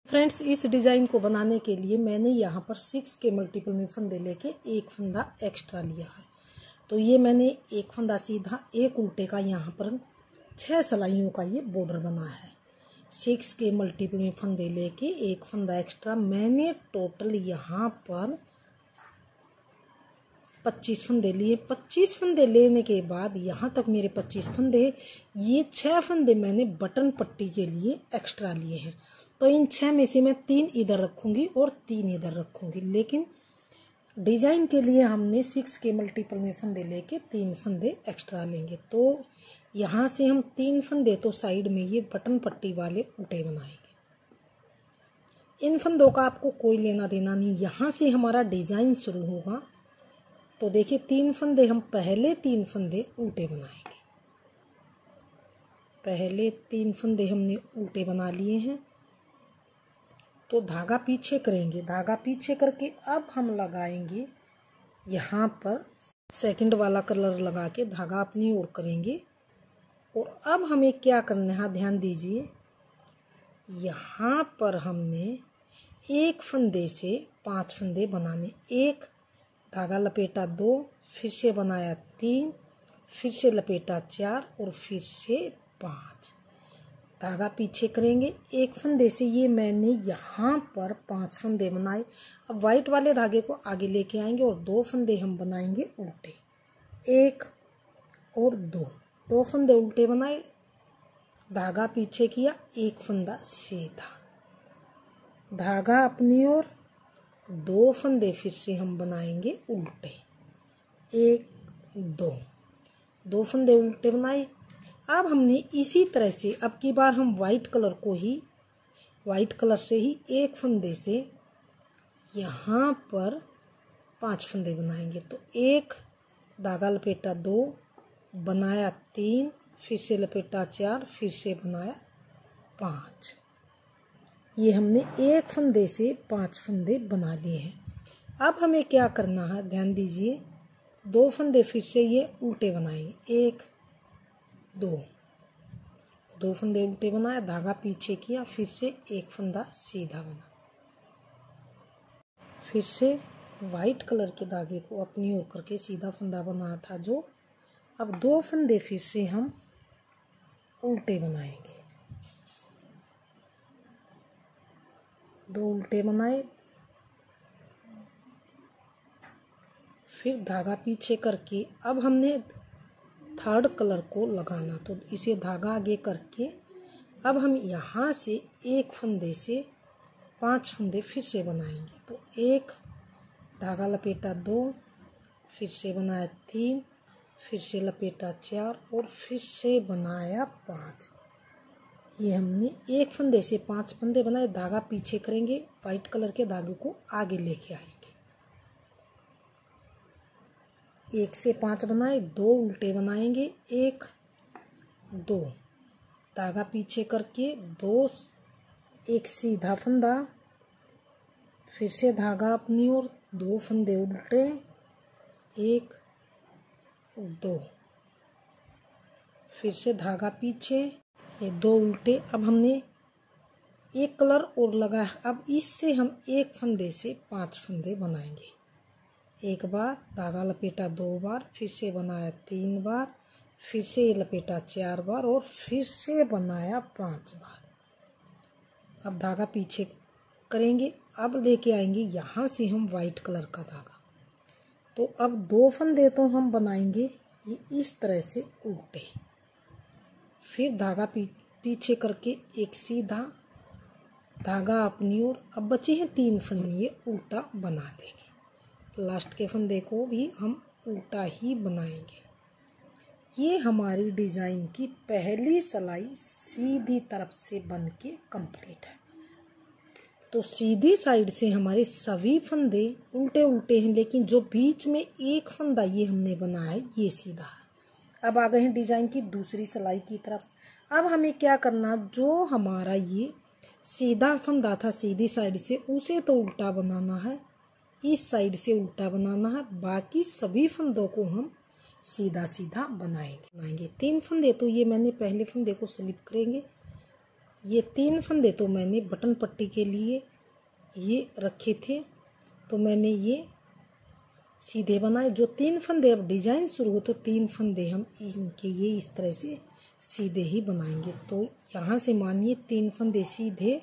Friends, इस design को बनाने के लिए मैंने यहाँ पर 6 के मल्टीपल में फंदे लेके एक फंदा एक्स्ट्रा लिया है। तो ये मैंने एक फंदा सीधा एक उल्टे का यहाँ पर 6 सिलाइयों का ये बॉर्डर बना है। 6 के मल्टीपल में फंदे लेके एक फंदा एक्स्ट्रा मैंने टोटल यहाँ पर 25 फंदे लिए। 25 फंदे लेने के बाद यहाँ तक मेरे 25 फंदे, ये 6 फंदे मैंने बटन पट्टी के लिए एक्स्ट्रा लिए हैं। तो इन 6 में से मैं 3 इधर रखूँगी और 3 इधर रखूँगी, लेकिन डिज़ाइन के लिए हमने 6 के मल्टीपल में फंदे लेके 3 फंदे एक्स्ट्रा लेंगे। तो यहाँ से हम 3 फंदे तो साइड में ये बटन पट्टी वाले उल्टे बनाएंगे। इन फंदों का आपको कोई लेना देना नहीं, यहाँ से हमारा डिज़ाइन शुरू होगा। तो देखिए 3 फंदे हम पहले 3 फंदे उल्टे बनाएंगे। पहले 3 फंदे हमने उल्टे बना लिए हैं। तो धागा पीछे करेंगे, धागा पीछे करके अब हम लगाएंगे यहाँ पर सेकंड वाला कलर लगा के धागा अपनी ओर करेंगे। और अब हमें क्या करना है, ध्यान दीजिए, यहाँ पर हमने एक फंदे से 5 फंदे बनाने। एक धागा लपेटा 2, फिर से बनाया 3, फिर से लपेटा 4 और फिर से 5। धागा पीछे करेंगे एक फंदे से, ये मैंने यहाँ पर 5 फंदे बनाए। अब वाइट वाले धागे को आगे लेके आएंगे और 2 फंदे हम बनाएंगे उल्टे। 1 और 2 फंदे उल्टे बनाए, धागा पीछे किया, एक फंदा सीधा, धागा अपनी ओर, 2 फंदे फिर से हम बनाएंगे उल्टे। 1 2 फंदे उल्टे बनाए। अब हमने इसी तरह से अब की बार हम वाइट कलर से ही एक फंदे से यहाँ पर 5 फंदे बनाएंगे। तो 1 धागा लपेटा 2, बनाया 3, फिर से लपेटा 4, फिर से बनाया 5। ये हमने एक फंदे से 5 फंदे बना लिए हैं। अब हमें क्या करना है, ध्यान दीजिए, 2 फंदे फिर से ये उल्टे बनाएंगे। 1 2 फंदे उल्टे बनाया, धागा पीछे किया, फिर से एक फंदा सीधा बना, फिर से वाइट कलर के धागे को अपनी ओर करके सीधा फंदा बनाया था जो, अब 2 फंदे फिर से हम उल्टे बनाएंगे। 2 उल्टे बनाए, फिर धागा पीछे करके अब हमने थर्ड कलर को लगाना। तो इसे धागा आगे करके अब हम यहाँ से एक फंदे से 5 फंदे फिर से बनाएंगे। तो 1 धागा लपेटा 2, फिर से बनाया 3, फिर से लपेटा 4 और फिर से बनाया 5। ये हमने एक फंदे से 5 फंदे बनाए, धागा पीछे करेंगे, वाइट कलर के धागे को आगे लेके आएंगे। 1 से 5 बनाए, 2 उल्टे बनाएंगे। 1 2 धागा पीछे करके 2, एक सीधा फंदा, फिर से धागा अपनी ओर, 2 फंदे उल्टे, 1 2, फिर से धागा पीछे, ये 2 उल्टे। अब हमने एक कलर और लगा, अब इससे हम एक फंदे से 5 फंदे बनाएंगे। एक बार धागा लपेटा 2 बार, फिर से बनाया 3 बार, फिर से लपेटा 4 बार और फिर से बनाया 5 बार। अब धागा पीछे करेंगे, अब लेके आएंगे यहाँ से हम वाइट कलर का धागा। तो अब 2 फंदे तो हम बनाएंगे ये इस तरह से उल्टे, फिर धागा पीछे करके एक सीधा, धागा अपनी ओर। अब बचे हैं 3 फंदे, ये उल्टा बना देंगे। लास्ट के फंदे को भी हम उल्टा ही बनाएंगे। ये हमारी डिज़ाइन की पहली सिलाई सीधी तरफ से बन के कंप्लीट है। तो सीधी साइड से हमारे सभी फंदे उल्टे उल्टे हैं, लेकिन जो बीच में एक फंदा ये हमने बनाया है ये सीधा है। अब आ गए हैं डिज़ाइन की दूसरी सिलाई की तरफ। अब हमें क्या करना, जो हमारा ये सीधा फंदा था सीधी साइड से, उसे तो उल्टा बनाना है, इस साइड से उल्टा बनाना है। बाकी सभी फंदों को हम सीधा सीधा बनाएंगे। 3 फंदे तो ये मैंने पहले फंदे को स्लिप करेंगे, ये 3 फंदे तो मैंने बटन पट्टी के लिए ये रखे थे, तो मैंने ये सीधे बनाए। जो 3 फंदे अब डिजाइन शुरू हो तो 3 फंदे हम इनके ये इस तरह से सीधे ही बनाएंगे। तो यहाँ से मानिए 3 फंदे सीधे,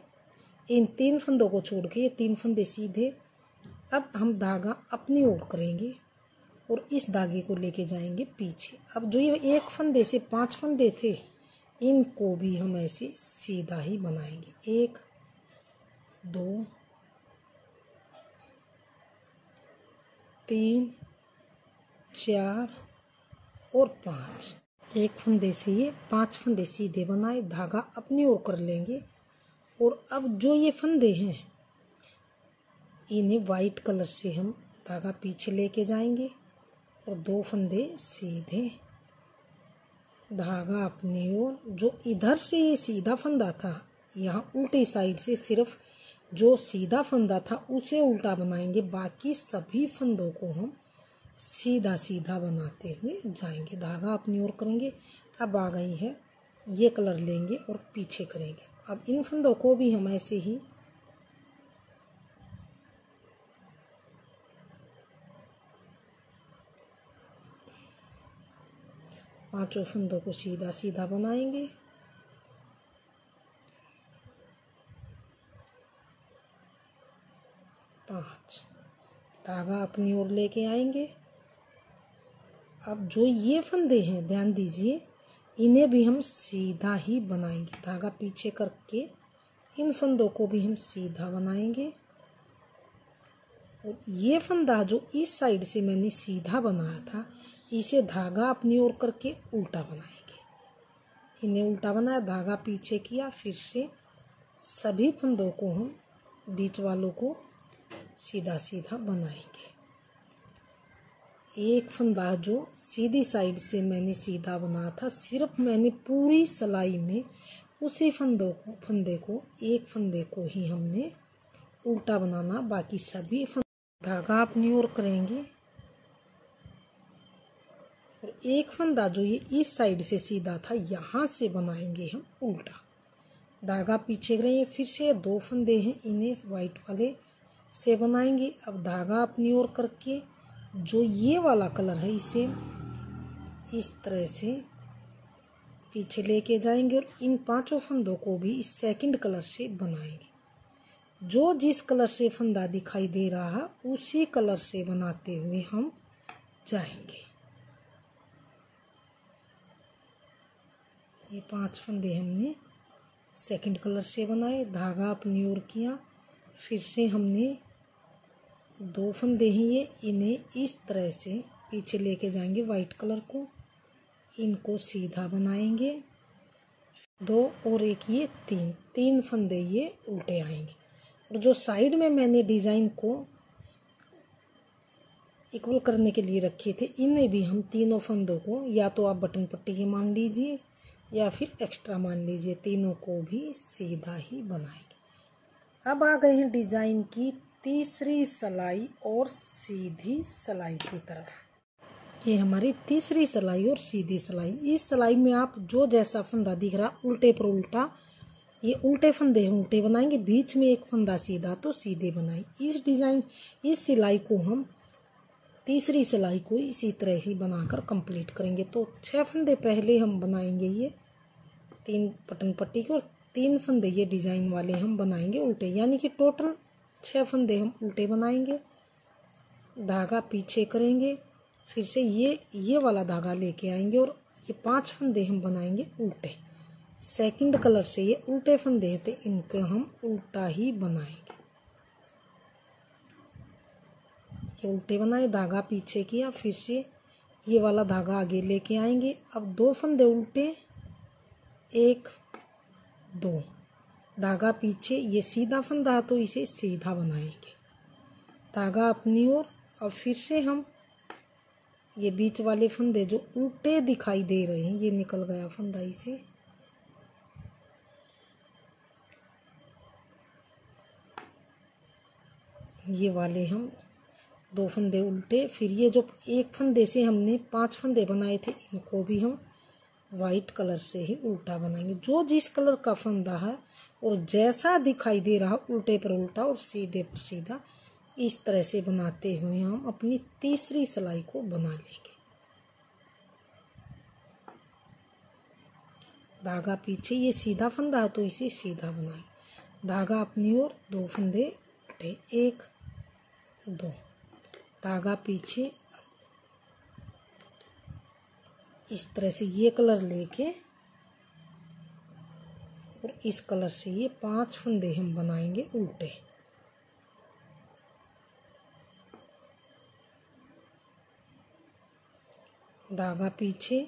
इन 3 फंदों को छोड़ के ये 3 फंदे सीधे। अब हम धागा अपनी ओर करेंगे और इस धागे को लेके जाएंगे पीछे। अब जो ये 1 फंदे से 5 फंदे थे, इनको भी हम ऐसे सीधा ही बनाएंगे। 1 2 3 4 और 5। 1 फंदे से ये 5 फंदे सीधे बनाए, धागा अपनी ओर कर लेंगे। और अब जो ये फंदे हैं इन्हें वाइट कलर से हम धागा पीछे लेके जाएंगे और 2 फंदे सीधे, धागा अपनी ओर। जो इधर से ये सीधा फंदा था, यहाँ उल्टी साइड से सिर्फ जो सीधा फंदा था उसे उल्टा बनाएंगे, बाकी सभी फंदों को हम सीधा सीधा बनाते हुए जाएंगे। धागा अपनी ओर करेंगे। अब आ गई है ये कलर लेंगे और पीछे करेंगे। अब इन फंदों को भी हम ऐसे ही पांचों फंदों को सीधा सीधा बनाएंगे। धागा अपनी ओर लेके आएंगे। अब जो ये फंदे हैं ध्यान दीजिए, इन्हें भी हम सीधा ही बनाएंगे। धागा पीछे करके इन फंदों को भी हम सीधा बनाएंगे। और ये फंदा जो इस साइड से मैंने सीधा बनाया था, इसे धागा अपनी ओर करके उल्टा बनाएंगे। इन्हें उल्टा बनाया, धागा पीछे किया, फिर से सभी फंदों को हम बीच वालों को सीधा सीधा बनाएंगे। एक फंदा जो सीधी साइड से मैंने सीधा बनाया था, सिर्फ मैंने पूरी सिलाई में उसी फंदे को एक फंदे को ही हमने उल्टा बनाना, बाकी सभी धागा अपनी ओर करेंगे। और एक फंदा जो ये इस साइड से सीधा था, यहाँ से बनाएंगे हम उल्टा। धागा पीछे करेंगे, फिर से 2 फंदे हैं, इन्हें वाइट वाले से बनाएंगे। अब धागा अपनी ओर करके जो ये वाला कलर है इसे इस तरह से पीछे लेके जाएंगे और इन 5 फंदों को भी इस सेकंड कलर से बनाएंगे। जो जिस कलर से फंदा दिखाई दे रहा है उसी कलर से बनाते हुए हम जाएंगे। ये 5 फंदे हमने सेकंड कलर से बनाए, धागा अपनी ओर किया, फिर से हमने 2 फंदे हैं ये, इन्हें इस तरह से पीछे लेके जाएंगे वाइट कलर को, इनको सीधा बनाएंगे। 2 और 1 ये 3 फंदे ये उल्टे आएंगे। और जो साइड में मैंने डिजाइन को इक्वल करने के लिए रखे थे, इनमें भी हम तीनों फंदों को या तो आप बटन पट्टी के मान लीजिए या फिर एक्स्ट्रा मान लीजिए, तीनों को भी सीधा ही बनाएंगे। अब आ गए हैं डिजाइन की तीसरी सिलाई और सीधी सिलाई की तरफ। ये हमारी तीसरी सिलाई और सीधी सिलाई। इस सिलाई में आप जो जैसा फंदा दिख रहा उल्टे पर उल्टा, ये उल्टे फंदे उल्टे बनाएंगे, बीच में एक फंदा सीधा तो सीधे बनाए। इस सिलाई को हम तीसरी सिलाई को इसी तरह ही बनाकर कंप्लीट करेंगे। तो 6 फंदे पहले हम बनाएंगे ये 3 बटन पट्टी के, और 3 फंदे ये डिजाइन वाले हम बनाएंगे उल्टे, यानी कि टोटल 6 फंदे हम उल्टे बनाएंगे। धागा पीछे करेंगे, फिर से ये वाला धागा लेके आएंगे और ये 5 फंदे हम बनाएंगे उल्टे। सेकंड कलर से ये उल्टे फंदे थे, इनको हम उल्टा ही बनाएंगे। ये उल्टे बनाए, धागा पीछे किया, फिर से ये वाला धागा आगे लेके आएंगे। अब 2 फंदे उल्टे, 1 2, धागा पीछे, ये सीधा फंदा तो इसे सीधा बनाएंगे, धागा अपनी ओर। अब फिर से हम ये बीच वाले फंदे जो उल्टे दिखाई दे रहे हैं, ये निकल गया फंदा, इसे ये वाले हम 2 फंदे उल्टे, फिर ये जो एक फंदे से हमने 5 फंदे बनाए थे, इनको भी हम वाइट कलर से ही उल्टा बनाएंगे। जो जिस कलर का फंदा है और जैसा दिखाई दे रहा उल्टे पर उल्टा और सीधे पर सीधा, इस तरह से बनाते हुए हम अपनी तीसरी सिलाई को बना लेंगे। धागा पीछे, ये सीधा फंदा है तो इसे सीधा बनाएं। धागा अपनी ओर, 2 फंदे उल्टे, 1 2, धागा पीछे। इस तरह से ये कलर लेके और इस कलर से ये 5 फंदे हम बनाएंगे उल्टे। धागा पीछे,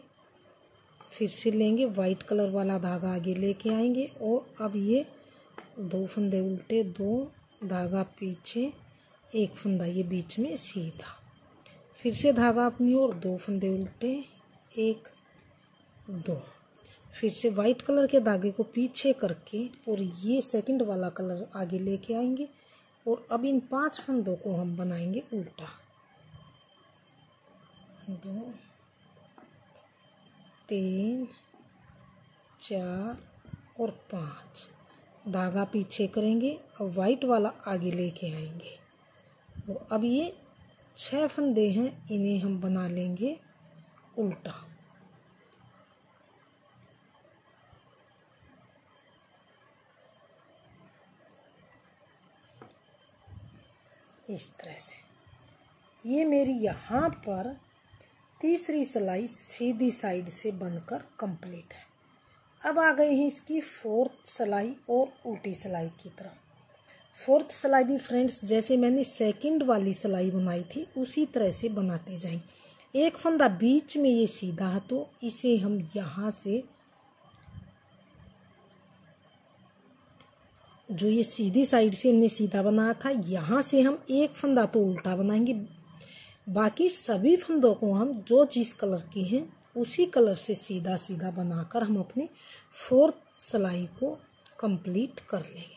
फिर से लेंगे, वाइट कलर वाला धागा आगे लेके आएंगे और अब ये 2 फंदे उल्टे, 2, धागा पीछे, 1 फंदा ये बीच में सीधा, फिर से धागा अपनी ओर, 2 फंदे उल्टे, 1 2, फिर से वाइट कलर के धागे को पीछे करके और ये सेकंड वाला कलर आगे लेके आएंगे और अब इन 5 फंदों को हम बनाएंगे उल्टा। 2 3 4 और 5, धागा पीछे करेंगे, अब वाइट वाला आगे लेके आएंगे और अब ये 6 फंदे हैं, इन्हें हम बना लेंगे उल्टा। इस तरह से ये मेरी यहाँ पर तीसरी सिलाई सीधी साइड से बनकर कंप्लीट है। अब आ गए हैं इसकी 4th सिलाई और उल्टी सिलाई की तरफ। 4th सिलाई भी फ्रेंड्स जैसे मैंने सेकंड वाली सिलाई बनाई थी उसी तरह से बनाते जाएंगे। 1 फंदा बीच में ये सीधा है तो इसे हम यहाँ से जो ये सीधी साइड से हमने सीधा बनाया था, यहाँ से हम 1 फंदा तो उल्टा बनाएंगे, बाकी सभी फंदों को हम जो जिस कलर की हैं उसी कलर से सीधा सीधा बनाकर हम अपनी 4th सिलाई को कंप्लीट कर लेंगे।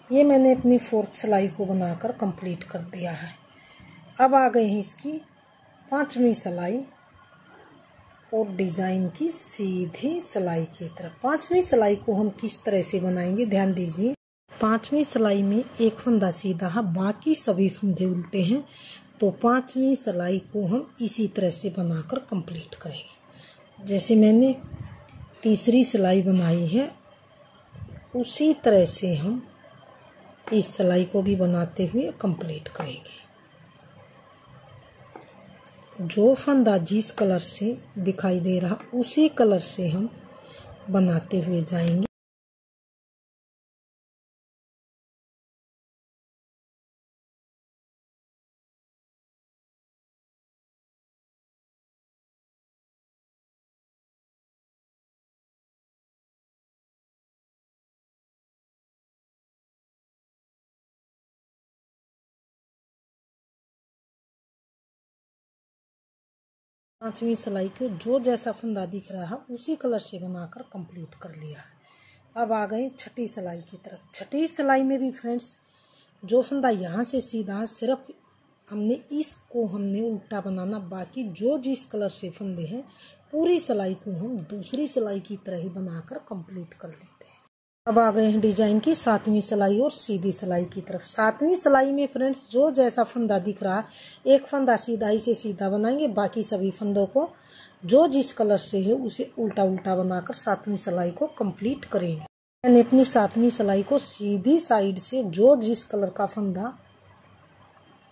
ये मैंने अपनी 4th सिलाई को बनाकर कंप्लीट कर दिया है। अब आ गए हैं इसकी 5वीं सिलाई और डिजाइन की सीधी सिलाई की तरफ। 5वीं सिलाई को हम किस तरह से बनाएंगे ध्यान दीजिए। 5वीं सिलाई में 1 फंदा सीधा है, बाकी सभी फंदे उल्टे हैं, तो 5वीं सिलाई को हम इसी तरह से बनाकर कंप्लीट करेंगे। जैसे मैंने तीसरी सिलाई बनाई है उसी तरह से हम इस सिलाई को भी बनाते हुए कंप्लीट करेंगे। जो फंदा जिस कलर से दिखाई दे रहा उसी कलर से हम बनाते हुए जाएंगे। पांचवी सिलाई को जो जैसा फंदा दिख रहा है उसी कलर से बनाकर कंप्लीट कर लिया है। अब आ गए छठी सिलाई की तरफ। छठी सिलाई में भी फ्रेंड्स जो फंदा यहाँ से सीधा, सिर्फ हमने इसको उल्टा बनाना, बाकी जो जिस कलर से फंदे हैं पूरी सिलाई को हम दूसरी सिलाई की तरह ही बनाकर कंप्लीट कर लेते हैं। अब आ गए हैं डिजाइन की 7वीं सिलाई और सीधी सिलाई की तरफ। 7वीं सिलाई में फ्रेंड्स जो जैसा फंदा दिख रहा है, एक फंदा सीधा ही से सीधा बनाएंगे, बाकी सभी फंदों को जो जिस कलर से है उसे उल्टा उल्टा बनाकर 7वीं सिलाई को कंप्लीट करेंगे। मैंने अपनी 7वीं सिलाई को सीधी साइड से जो जिस कलर का फंदा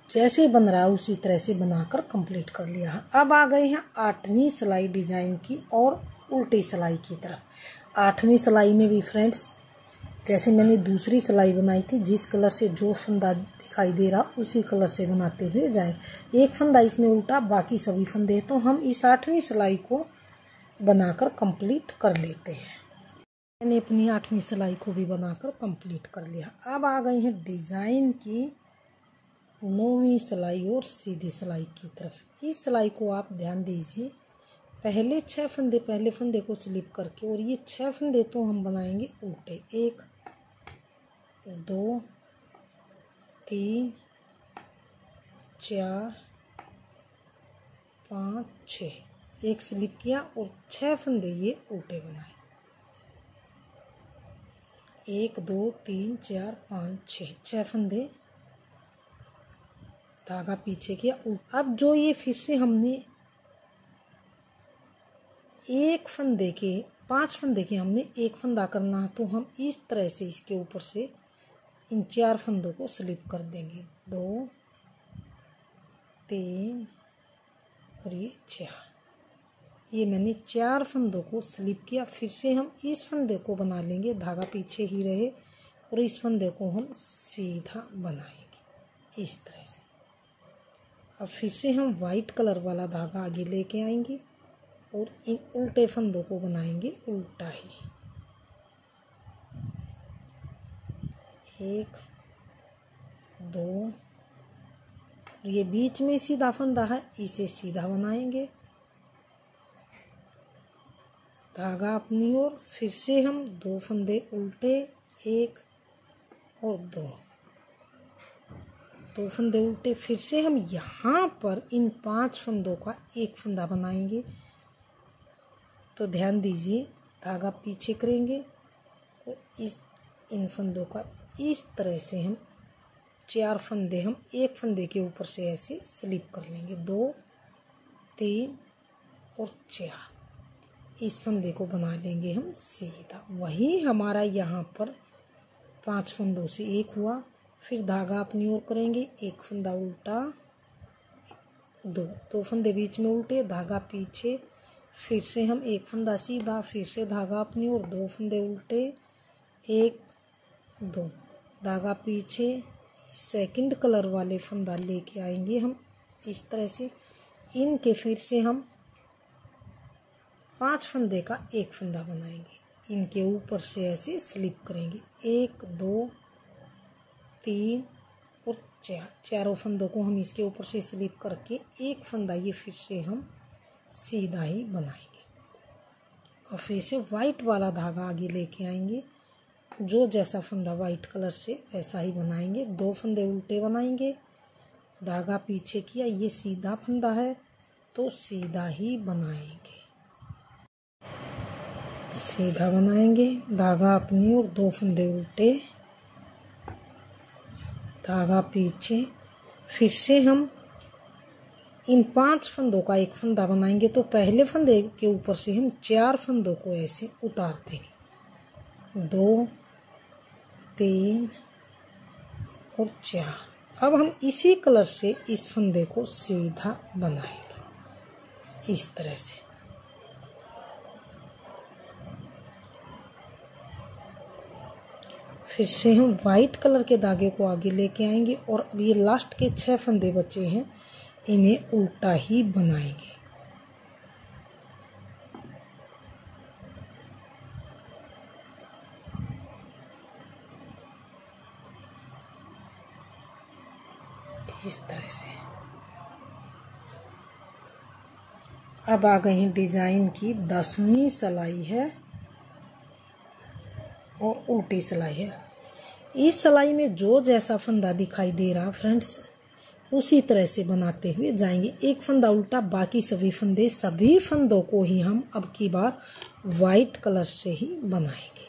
जैसे बन रहा है उसी तरह से बनाकर कंप्लीट कर लिया है। अब आ गए हैं 8वीं सिलाई डिजाइन की और उल्टी सिलाई की तरफ। 8वीं सिलाई में भी फ्रेंड्स जैसे मैंने दूसरी सिलाई बनाई थी, जिस कलर से जो फंदा दिखाई दे रहा उसी कलर से बनाते हुए जाएं। एक फंदा इसमें उल्टा, बाकी सभी फंदे, तो हम इस 8वीं सिलाई को बनाकर कंप्लीट कर लेते हैं। मैंने अपनी 8वीं सिलाई को भी बनाकर कंप्लीट कर लिया। अब आ गए हैं डिजाइन की 9वीं सिलाई और सीधी सिलाई की तरफ। इस सिलाई को आप ध्यान दीजिए, पहले 6 फंदे पहले फंदे को स्लिप करके, और ये 6 फंदे तो हम बनाएंगे उल्टे। 1 2 3 4 5 6, एक स्लिप किया और 6 फंदे ये उल्टे बनाए। 1 2 3 4 5 6, 6 फंदे, धागा पीछे किया। अब जो ये फिर से हमने एक फंदे के 5 फंदे के हमने एक फंदा करना है, तो हम इस तरह से इसके ऊपर से इन 4 फंदों को स्लिप कर देंगे। 2 3 और ये 4, ये मैंने 4 फंदों को स्लिप किया। फिर से हम इस फंदे को बना लेंगे, धागा पीछे ही रहे, और इस फंदे को हम सीधा बनाएंगे इस तरह से। अब फिर से हम वाइट कलर वाला धागा आगे लेके आएंगे और इन उल्टे फंदों को बनाएंगे उल्टा ही। 1 2, ये बीच में सीधा फंदा है, इसे सीधा बनाएंगे, धागा अपनी ओर। फिर से हम 2 फंदे उल्टे, 1 और 2 फंदे उल्टे। फिर से हम यहाँ पर इन 5 फंदों का एक फंदा बनाएंगे, तो ध्यान दीजिए, धागा पीछे करेंगे और इन फंदों का इस तरह से हम 4 फंदे हम एक फंदे के ऊपर से ऐसे स्लिप कर लेंगे। 2 3 और 4, इस फंदे को बना लेंगे हम सीधा। वही हमारा यहाँ पर 5 फंदों से एक हुआ। फिर धागा अपनी ओर करेंगे, एक फंदा उल्टा, 2 फंदे बीच में उल्टे, धागा पीछे। फिर से हम एक फंदा सीधा, फिर से धागा अपनी ओर, 2 फंदे उल्टे, 1 2, धागा पीछे। सेकंड कलर वाले फंदा लेके आएंगे हम इस तरह से। इनके फिर से हम 5 फंदे का एक फंदा बनाएंगे, इनके ऊपर से ऐसे स्लिप करेंगे। 1 2 3 और 4, चारों फंदों को हम इसके ऊपर से स्लिप करके एक फंदा ये फिर से हम सीधा ही बनाएंगे। और फिर से वाइट वाला धागा आगे लेके आएंगे, जो जैसा फंदा वाइट कलर से वैसा ही बनाएंगे। 2 फंदे उल्टे बनाएंगे, धागा पीछे किया, ये सीधा फंदा है तो सीधा ही बनाएंगे, सीधा बनाएंगे, धागा अपनी और 2 फंदे उल्टे, धागा पीछे। फिर से हम इन 5 फंदों का एक फंदा बनाएंगे, तो पहले फंदे के ऊपर से हम 4 फंदों को ऐसे उतार देंगे। 2 3 और 4। अब हम इसी कलर से इस फंदे को सीधा बनाएंगे इस तरह से। फिर से हम वाइट कलर के धागे को आगे लेके आएंगे और अब ये लास्ट के 6 फंदे बचे हैं, इन्हें उल्टा ही बनाएंगे। इस तरह से। अब आ गई डिजाइन की 10वीं सिलाई है उल्टी सिलाई है। इस सिलाई में जो जैसा फंदा दिखाई दे रहा फ्रेंड्स उसी तरह से बनाते हुए जाएंगे। एक फंदा उल्टा, बाकी सभी फंदों को ही हम अब की बार वाइट कलर से ही बनाएंगे।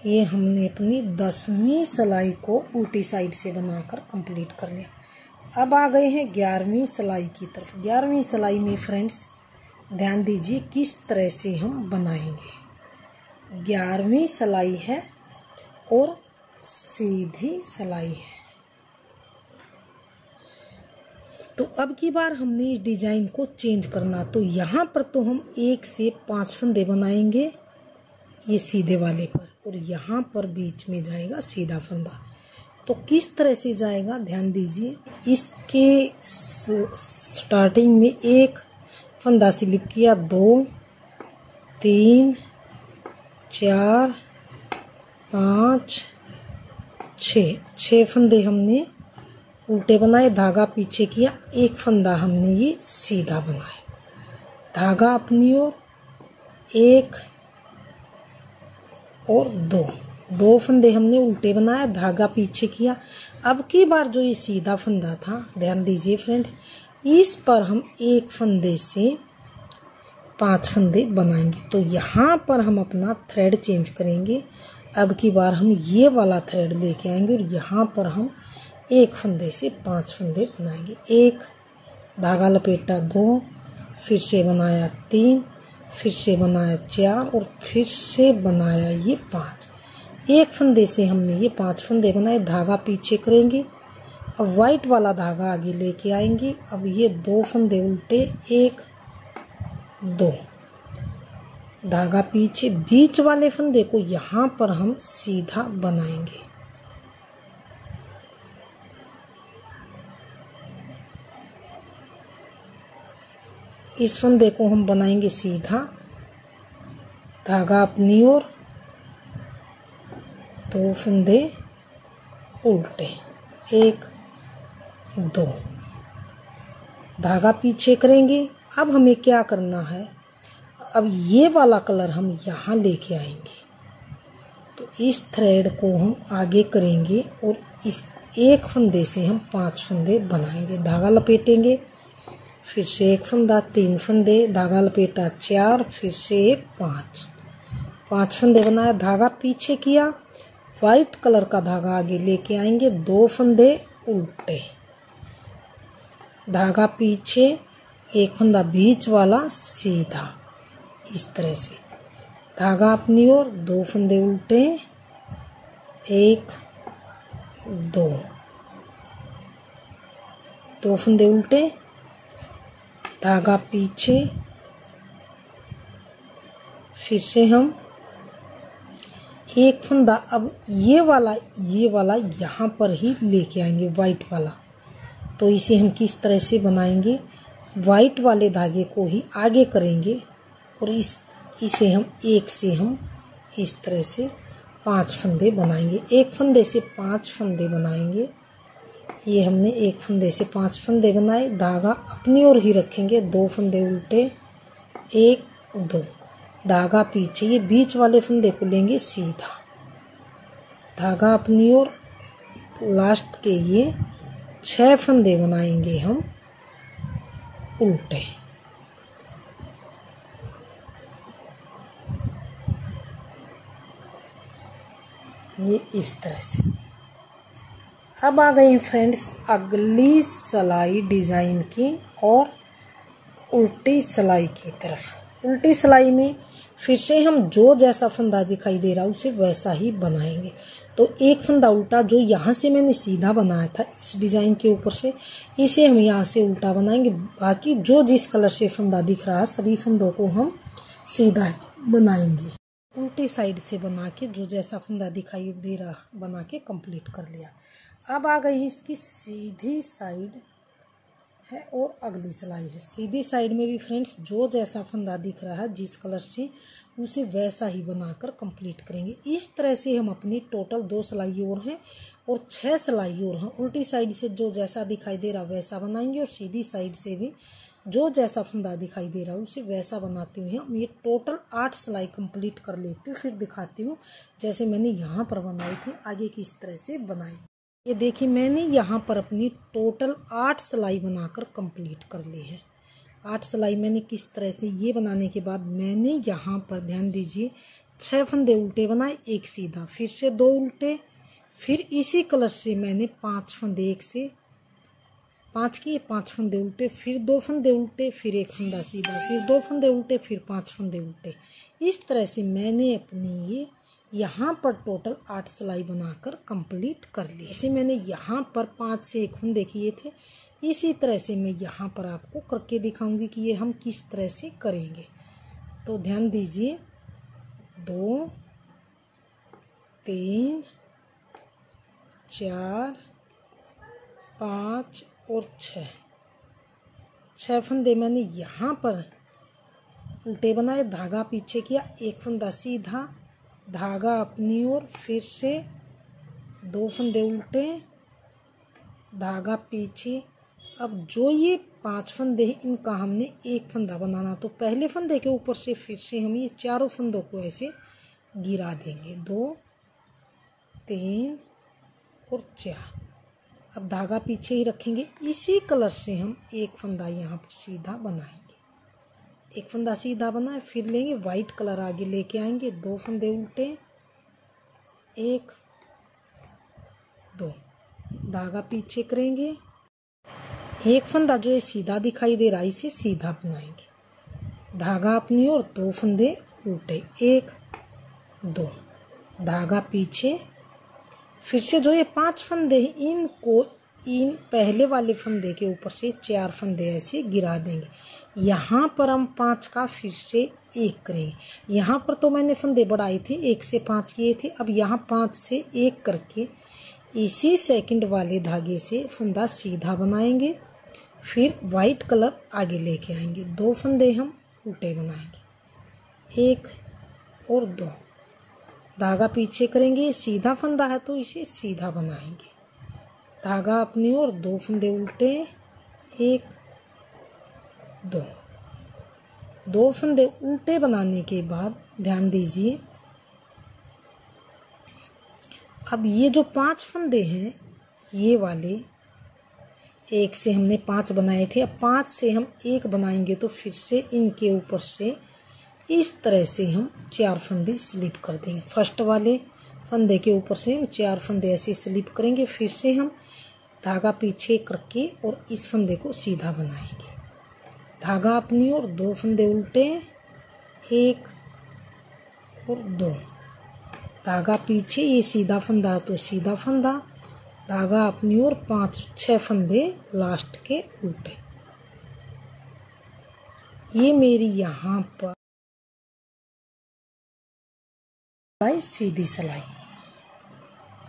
ये हमने अपनी 10वीं सिलाई को उल्टी साइड से बनाकर कंप्लीट कर लिया। अब आ गए हैं 11वीं सिलाई की तरफ। 11वीं सिलाई में फ्रेंड्स ध्यान दीजिए किस तरह से हम बनाएंगे। 11वीं सिलाई है और सीधी सिलाई है। तो अब की बार हमने इस डिजाइन को चेंज करना, तो यहाँ पर तो हम 1 से 5 फंदे बनाएंगे ये सीधे वाले पर, और यहाँ पर बीच में जाएगा सीधा फंदा। तो किस तरह से जाएगा ध्यान दीजिए। इसके स्टार्टिंग में 1 फंदा स्लिप किया, 2 3 4 5 6 फंदे हमने उल्टे बनाए, धागा पीछे किया, 1 फंदा हमने ये सीधा बनाया, धागा अपनी ओर, 1 और 2 फंदे हमने उल्टे बनाया, धागा पीछे किया। अब की बार जो ये सीधा फंदा था ध्यान दीजिए फ्रेंड्स, इस पर हम 1 फंदे से 5 फंदे बनाएंगे। तो यहाँ पर हम अपना थ्रेड चेंज करेंगे। अब की बार हम ये वाला थ्रेड लेके आएंगे और यहाँ पर हम 1 फंदे से 5 फंदे बनाएंगे। 1 धागा लपेटा, 2 फिर से बनाया, 3 फिर से बनाया, 4 और फिर से बनाया ये 5। 1 फंदे से हमने ये 5 फंदे बनाए, धागा पीछे करेंगे। अब वाइट वाला धागा आगे लेके आएंगे। अब ये 2 फंदे उल्टे, 1 2 धागा पीछे, बीच वाले फंदे को यहाँ पर हम सीधा बनाएंगे। इस फंदे को हम बनाएंगे सीधा, धागा अपनी ओर, 2 फंदे उल्टे, 1 2 धागा पीछे करेंगे। अब हमें क्या करना है, अब ये वाला कलर हम यहाँ लेके आएंगे। तो इस थ्रेड को हम आगे करेंगे और इस 1 फंदे से हम 5 फंदे बनाएंगे। धागा लपेटेंगे, फिर से 1 फंदा, 3 फंदे, धागा लपेटा, 4 फिर से 1 5 फंदे बनाया, धागा पीछे किया, वाइट कलर का धागा आगे लेके आएंगे, 2 फंदे उल्टे, धागा पीछे, 1 फंदा बीच वाला सीधा, इस तरह से धागा अपनी ओर, 2 फंदे उल्टे, 1 2 फंदे उल्टे, धागा पीछे, फिर से हम 1 फंदा, अब ये वाला यहाँ पर ही लेके आएंगे वाइट वाला। तो इसे हम किस तरह से बनाएंगे, वाइट वाले धागे को ही आगे करेंगे और इसे हम 1 से हम इस तरह से 5 फंदे बनाएंगे। 1 फंदे से 5 फंदे बनाएंगे। ये हमने 1 फंदे से 5 फंदे बनाए, धागा अपनी ओर ही रखेंगे, 2 फंदे उल्टे, 1 2 धागा पीछे, ये बीच वाले फंदे को लेंगे सीधा, धागा अपनी ओर, लास्ट के ये 6 फंदे बनाएंगे हम उल्टे। ये इस तरह से। अब आ गई फ्रेंड्स अगली सिलाई डिजाइन की और उल्टी सिलाई की तरफ। उल्टी सिलाई में फिर से हम जो जैसा फंदा दिखाई दे रहा है उसे वैसा ही बनाएंगे। तो एक फंदा उल्टा जो यहाँ से मैंने सीधा बनाया था इस डिजाइन के ऊपर से, इसे हम यहाँ से उल्टा बनाएंगे। बाकी जो जिस कलर से फंदा दिख रहा है सभी फंदों को हम सीधा बनाएंगे। उल्टी साइड से बना के जो जैसा फंदा दिखाई दे रहा बना के कंप्लीट कर लिया। अब आ गई इसकी सीधी साइड है और अगली सिलाई है। सीधी साइड में भी फ्रेंड्स जो जैसा फंदा दिख रहा है जिस कलर से उसे वैसा ही बनाकर कंप्लीट करेंगे। इस तरह से हम अपनी टोटल 2 सिलाई और हैं और 6 सिलाई और हैं। उल्टी साइड से जो जैसा दिखाई दे रहा वैसा बनाएंगे और सीधी साइड से भी जो जैसा फंदा दिखाई दे रहा है उसे वैसा बनाते हुए हम ये टोटल 8 सिलाई कंप्लीट कर लेती हूँ। फिर दिखाती हूँ जैसे मैंने यहाँ पर बनाई थी आगे किस तरह से बनाई। ये देखिए मैंने यहाँ पर अपनी टोटल 8 सिलाई बनाकर कंप्लीट कर ली है। 8 सिलाई मैंने किस तरह से ये बनाने के बाद मैंने यहाँ पर ध्यान दीजिए 6 फंदे उल्टे बनाए, एक सीधा, फिर से 2 उल्टे, फिर इसी कलर से मैंने 5 फंदे, एक से 5 किए, 5 फंदे उल्टे, फिर 2 फंदे उल्टे, फिर एक फंदा सीधा, फिर 2 फंदे उल्टे, फिर 5 फंदे उल्टे। इस तरह से मैंने अपनी ये यहाँ पर टोटल 8 सिलाई बनाकर कंप्लीट कर ली। इसे मैंने यहाँ पर 5 से 1 फंदे किए थे। इसी तरह से मैं यहाँ पर आपको करके दिखाऊंगी कि ये हम किस तरह से करेंगे। तो ध्यान दीजिए 2 3 4 5 और 6 फंदे मैंने यहाँ पर उल्टे बनाए, धागा पीछे किया, एक फंदा सीधा, धागा अपनी ओर, फिर से 2 फंदे उल्टे, धागा पीछे। अब जो ये 5 फंदे हैं इनका हमने एक फंदा बनाना। तो पहले फंदे के ऊपर से फिर से हम ये चारों फंदों को ऐसे गिरा देंगे, 2 3 और 4। अब धागा पीछे ही रखेंगे। इसी कलर से हम एक फंदा यहाँ पर सीधा बनाएंगे। एक फंदा सीधा बनाए, फिर लेंगे वाइट कलर आगे लेके आएंगे, 2 फंदे उल्टे, 1 2, धागा पीछे करेंगे, एक फंदा जो है सीधा दिखाई दे रहा है इसे सीधा बनाएंगे, धागा अपनी ओर, 2 फंदे उल्टे, 1 2, धागा पीछे, फिर से जो ये 5 फंदे हैं इनको इन पहले वाले फंदे के ऊपर से 4 फंदे ऐसे गिरा देंगे। यहाँ पर हम 5 का फिर से 1 करेंगे। यहाँ पर तो मैंने फंदे बढ़ाए थे, 1 से 5 किए थे। अब यहाँ 5 से 1 करके इसी सेकंड वाले धागे से फंदा सीधा बनाएंगे, फिर वाइट कलर आगे लेके आएंगे, 2 फंदे हम उल्टे बनाएंगे, 1 और 2, धागा पीछे करेंगे, सीधा फंदा है तो इसे सीधा बनाएंगे, धागा अपनी ओर, 2 फंदे उल्टे, 1 2 फंदे उल्टे बनाने के बाद ध्यान दीजिए अब ये जो 5 फंदे हैं ये वाले 1 से हमने 5 बनाए थे, अब 5 से हम 1 बनाएंगे तो फिर से इनके ऊपर से इस तरह से हम 4 फंदे स्लिप कर देंगे। फर्स्ट वाले फंदे के ऊपर से हम 4 फंदे ऐसे स्लिप करेंगे, फिर से हम धागा पीछे करके और इस फंदे को सीधा बनाएंगे, धागा अपनी ओर, 2 फंदे उल्टे, 1 और 2, धागा पीछे, ये सीधा फंदा है तो सीधा फंदा, धागा अपनी ओर, 5 6 फंदे लास्ट के उल्टे। ये मेरी यहाँ पर सीधी सिलाई।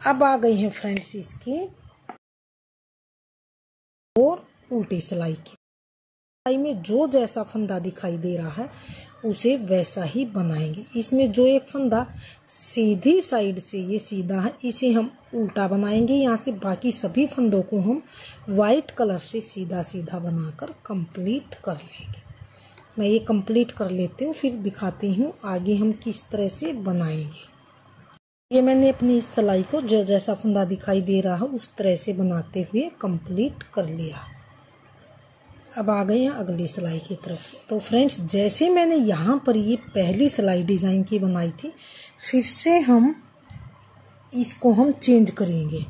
अब आ गई है फ्रेंड्स इसकी और उल्टी सिलाई की। सिलाई में जो जैसा फंदा दिखाई दे रहा है उसे वैसा ही बनाएंगे। इसमें जो एक फंदा सीधी साइड से ये सीधा है इसे हम उल्टा बनाएंगे। यहाँ से बाकी सभी फंदों को हम वाइट कलर से सीधा सीधा बनाकर कंप्लीट कर लेंगे। मैं ये कंप्लीट कर लेती हूँ, फिर दिखाती हूँ आगे हम किस तरह से बनाएंगे। ये मैंने अपनी इस सिलाई को जो जैसा फंदा दिखाई दे रहा है उस तरह से बनाते हुए कंप्लीट कर लिया। अब आ गए हैं अगली सिलाई की तरफ। तो फ्रेंड्स जैसे मैंने यहाँ पर ये पहली सिलाई डिज़ाइन की बनाई थी, फिर से हम इसको हम चेंज करेंगे।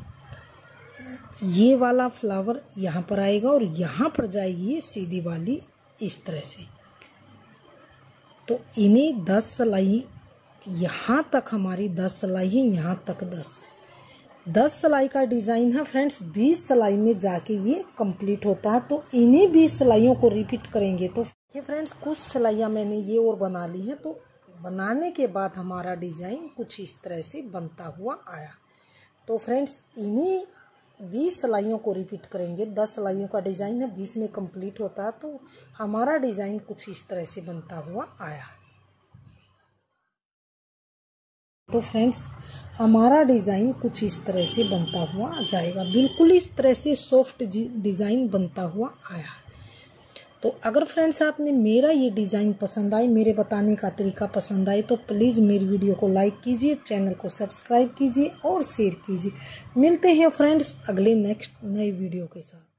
ये वाला फ्लावर यहाँ पर आएगा और यहाँ पर जाएगी ये सीधी वाली इस तरह से। तो इन्हें 10 सिलाई यहाँ तक हमारी 10 सिलाई है, यहाँ तक 10। 10 सिलाई का डिजाइन है फ्रेंड्स, 20 सिलाई में जाके ये कंप्लीट होता है। तो इन्हीं 20 सिलाइयों को रिपीट करेंगे। तो ये फ्रेंड्स कुछ सिलाइयाँ मैंने ये और बना ली हैं। तो बनाने के बाद हमारा डिजाइन कुछ इस तरह से बनता हुआ आया। तो फ्रेंड्स इन्हीं 20 सिलाइयों को रिपीट करेंगे। 10 सिलाइयों का डिजाइन है, 20 में कंप्लीट होता है। तो हमारा डिजाइन कुछ इस तरह से बनता हुआ आया। तो फ्रेंड्स हमारा डिजाइन कुछ इस तरह से बनता हुआ जाएगा। बिल्कुल इस तरह से सॉफ्ट डिजाइन बनता हुआ आया। तो अगर फ्रेंड्स आपने मेरा ये डिजाइन पसंद आए, मेरे बताने का तरीका पसंद आए, तो प्लीज मेरी वीडियो को लाइक कीजिए, चैनल को सब्सक्राइब कीजिए और शेयर कीजिए। मिलते हैं फ्रेंड्स अगले नेक्स्ट नई वीडियो के साथ।